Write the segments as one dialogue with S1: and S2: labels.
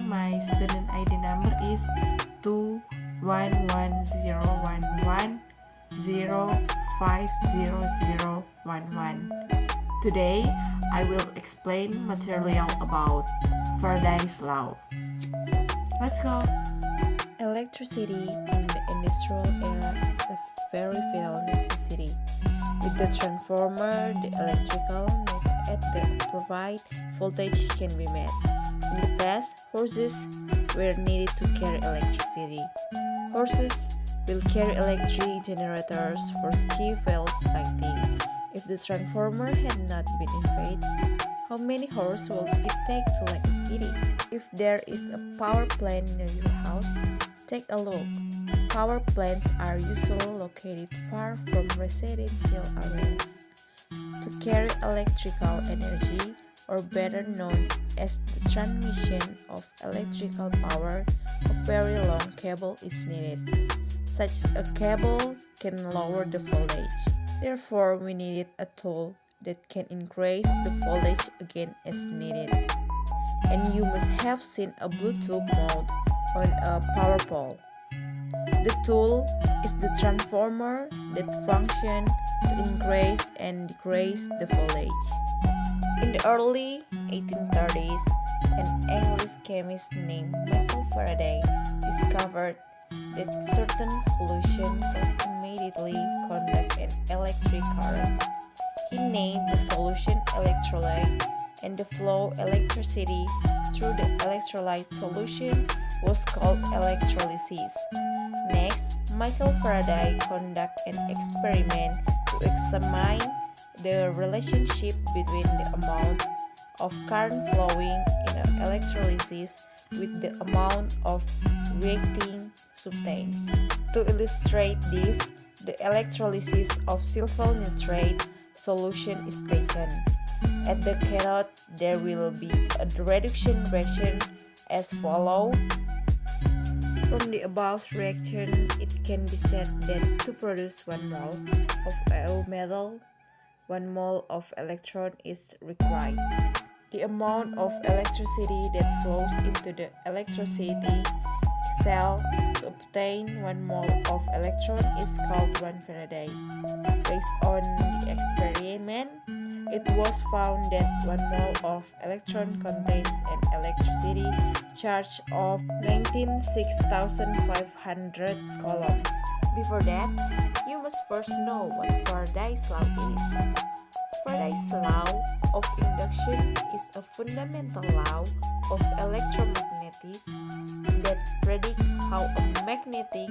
S1: my student ID number is 2110110500011. Today, I will explain material about Faraday's law. Let's go!
S2: Electricity in the industrial era is a very vital necessity. With the transformer, the electrical needs at the provide voltage can be met. In the past, horses were needed to carry electricity. Horses will carry electric generators for ski field lighting. If the transformer had not been invented, how many horses will it take to light a city? If there is a power plant near your house, take a look. Power plants are usually located far from residential areas. To carry electrical energy, or better known as the transmission of electrical power, a very long cable is needed. Such a cable can lower the voltage. Therefore, we needed a tool that can increase the voltage again as needed. And you must have seen a Bluetooth mode on a power pole. The tool is the transformer that functions to increase and decrease the voltage. In the early 1830s, an English chemist named Michael Faraday discovered that certain solution could immediately conduct an electric current. He named the solution electrolyte, and the flow electricity through the electrolyte solution was called electrolysis. Next, Michael Faraday conducted an experiment to examine the relationship between the amount of current flowing in an electrolysis with the amount of reacting substance. To illustrate this, the electrolysis of silver nitrate solution is taken. At the cathode, there will be a reduction reaction as follows. From the above reaction, it can be said that to produce 1 mole of a metal, 1 mole of electron is required. The amount of electricity that flows into the electricity cell to obtain 1 mole of electron is called 1 Faraday. Based on the experiment, it was found that 1 mole of electron contains an electricity charge of 96,500 coulombs. Before that, you must first know what Faraday's law is. Faraday's law of induction is a fundamental law of electromagnetism that predicts how a magnetic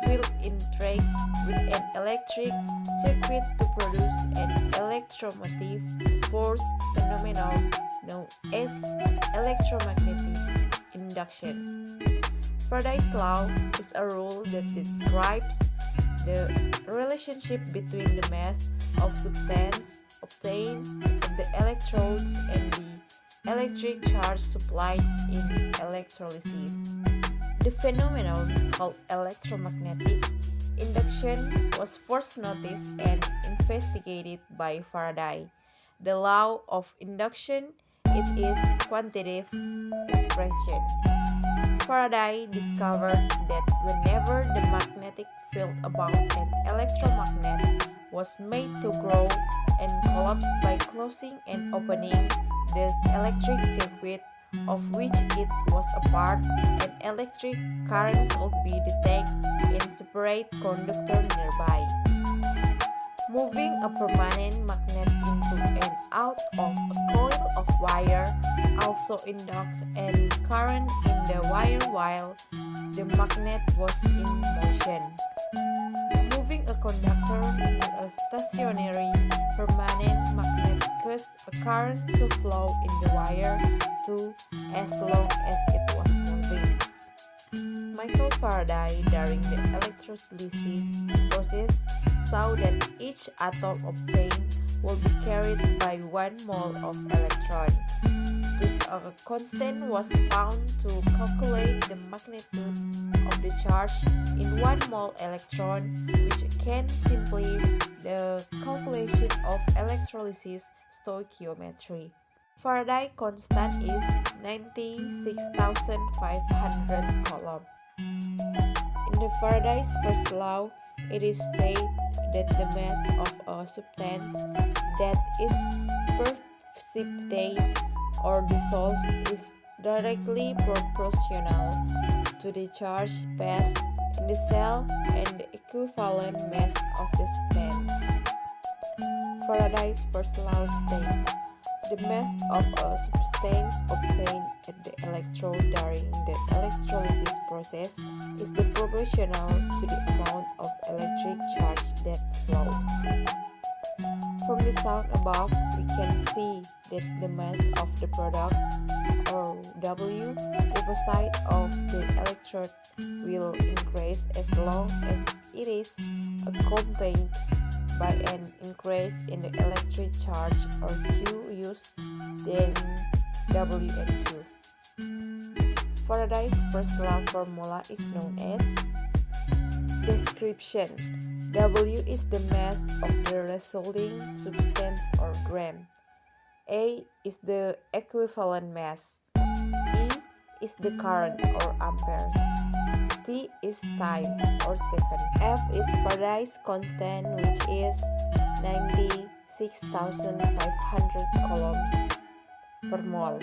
S2: field interacts with an electric circuit to produce an electromotive force phenomenon known as electromagnetic induction. Faraday's law is a rule that describes the relationship between the mass of substance obtained at the electrodes and the electric charge supplied in electrolysis. The phenomenon called electromagnetic induction was first noticed and investigated by Faraday. The law of induction, it is quantitative expression. Faraday discovered that whenever the magnetic field about an electromagnet was made to grow and collapse by closing and opening the electric circuit of which it was a part, an electric current could be detected in separate conductor nearby. Moving a permanent magnet into and out of a coil of wire also induced a current in the wire while the magnet was in motion. Moving a conductor into a stationary permanent magnet caused a current to flow in the wire too as long as it was moving. Michael Faraday, during the electrolysis process, saw that each atom obtained will be carried by 1 mole of electron. Thus, a constant was found to calculate the magnitude of the charge in 1 mole electron, which can simply the calculation of electrolysis stoichiometry. Faraday constant is 96,500 coulomb. In the Faraday's first law, it is stated that the mass of a substance that is precipitated or dissolved is directly proportional to the charge passed in the cell and the equivalent mass of the substance. Faraday's first law states the mass of a substance obtained at the electrode during the electrolysis process is proportional to the amount of electric charge that flows. From the sum above, we can see that the mass of the product, or W, deposit of the electrode will increase as long as it is accompanied by an increase in the electric charge, or Q, used, then W and Q. Faraday's first law formula is known as description. W is the mass of the resulting substance, or gram. A is the equivalent mass. E is the current, or amperes. T is time, or second. F is Faraday's constant, which is 96,500 coulombs per mole.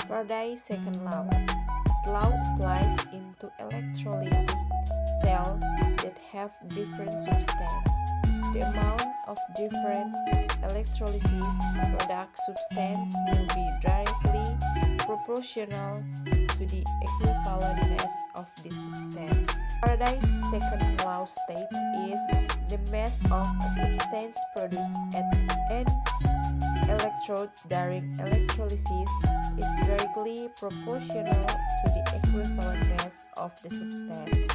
S2: Faraday's second law. This law applies into electrolytic cells that have different substances. The amount of different electrolysis product substance will be directly proportional to the equivalent mass of the substance. Faraday's second law states is the mass of a substance produced at an electrode during electrolysis is directly proportional to the equivalent mass of the substance.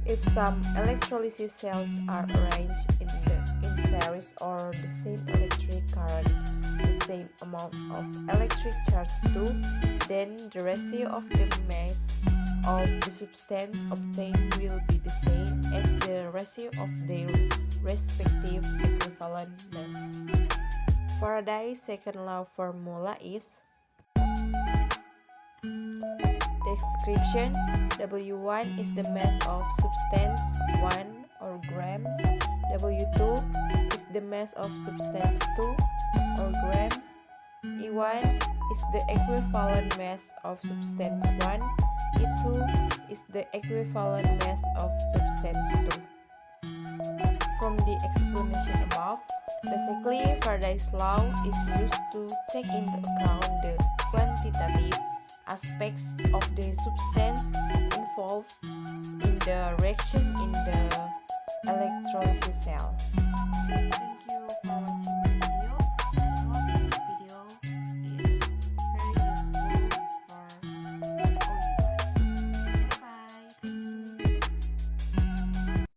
S2: If some electrolysis cells are arranged in series or the same electric current, the same amount of electric charge too, then the ratio of the mass of the substance obtained will be the same as the ratio of their respective equivalent mass. Faraday's second law formula is description. W1 is the mass of substance 1, or grams. W2 is the mass of substance 2, or grams. E1 is the equivalent mass of substance 1. E2 is the equivalent mass of substance 2. From the explanation above, basically Faraday's law is used to take into account the quantitative aspects of the substance involved in the reaction in the electrolysis cell.